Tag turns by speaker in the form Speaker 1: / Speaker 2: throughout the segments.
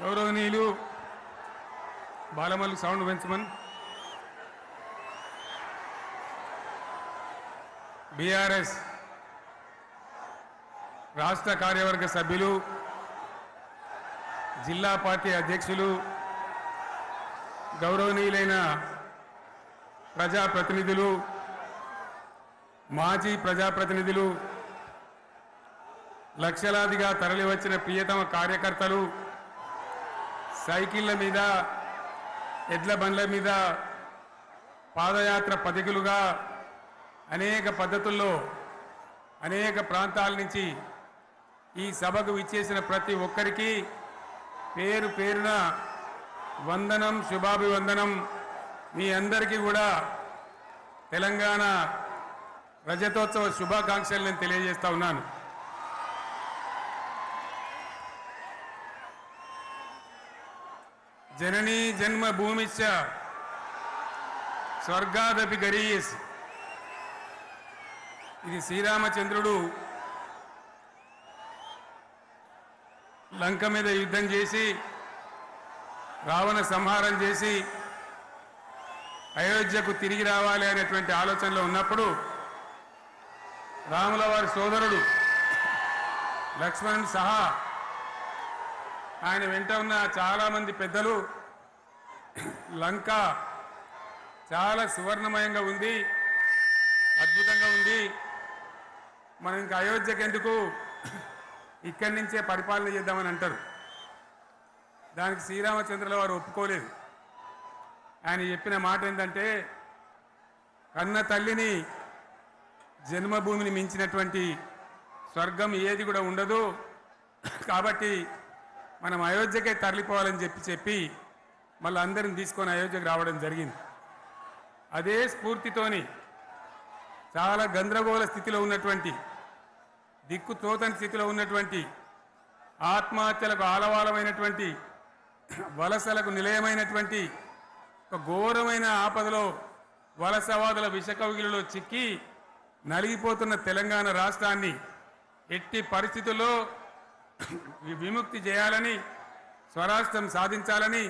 Speaker 1: గౌరవనీయులు Balamallu sound పెంచమన్ BRS రాష్ట్ర కార్యవర్గ సభ్యులు జిల్లా పార్టీ అధ్యక్షులు గౌరవనీయులైన ప్రజాప్రతినిధులు మాజీ ప్రజాప్రతినిధులు లక్షలాదిగా తరలివచ్చిన ప్రియతమ కార్యకర్తలు సైకిళ్ల మీద ఎడ్ల బండ్ల మీద పాదయాత్ర పథికులుగా అనేక పద్ధతుల్లో అనేక ప్రాంతాల నుంచి ఈ సభకు విచ్చేసిన ప్రతి ఒక్కరికి పేరు పేరున వందనం శుభాభివందనం. మీ అందరికీ కూడా తెలంగాణ రజతోత్సవ శుభాకాంక్షలు నేను తెలియజేస్తా ఉన్నాను. జననీ జన్మభూమిశ్చ స్వర్గాదపి గరీయస్. ఇది శ్రీరామచంద్రుడు లంక మీద యుద్ధం చేసి రావణ సంహారం చేసి అయోధ్యకు తిరిగి రావాలి అనేటువంటి ఆలోచనలో ఉన్నప్పుడు రాముల వారి సోదరుడు లక్ష్మణుడు సహా ఆయన వెంట ఉన్న చాలామంది పెద్దలు లంక చాలా సువర్ణమయంగా ఉంది, అద్భుతంగా ఉంది, మనం ఇంకా అయోధ్యకు ఎందుకు ఇక్కడి నుంచే పరిపాలన చేద్దామని అంటారు. దానికి శ్రీరామచంద్రుల వారు ఒప్పుకోలేదు. ఆయన చెప్పిన మాట ఏంటంటే, కన్న తల్లిని జన్మభూమిని మించినటువంటి స్వర్గం ఏది కూడా ఉండదు, కాబట్టి మనం అయోధ్యకే తరలిపోవాలని చెప్పి మళ్ళీ అందరిని తీసుకొని అయోధ్యకు రావడం జరిగింది. అదే స్ఫూర్తితోని చాలా గందరగోళ స్థితిలో ఉన్నటువంటి, దిక్కు తోతని స్థితిలో ఉన్నటువంటి, ఆత్మహత్యలకు ఆలవాలమైనటువంటి, వలసలకు నిలయమైనటువంటి ఒక ఘోరమైన ఆపదలో వలసవాదుల విషకౌగిలిలో చిక్కి నలిగిపోతున్న తెలంగాణ రాష్ట్రాన్ని ఎట్టి పరిస్థితుల్లో విముక్తి చేయాలని, స్వరాష్ట్రం సాధించాలని,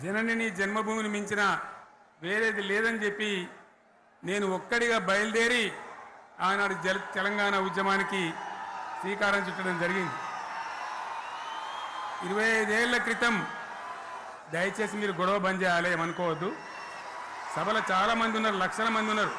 Speaker 1: జనని జన్మభూమిని మించిన వేరేది లేదని చెప్పి నేను ఒక్కడిగా బయలుదేరి ఆనాడు తెలంగాణ ఉద్యమానికి శ్రీకారం చుట్టడం జరిగింది. 25 ఏళ్ల క్రితం, దయచేసి మీరు గొడవ బంద్ చేయాలి ఏమనుకోవద్దు, సభలో చాలామంది ఉన్నారు, లక్షల మంది ఉన్నారు.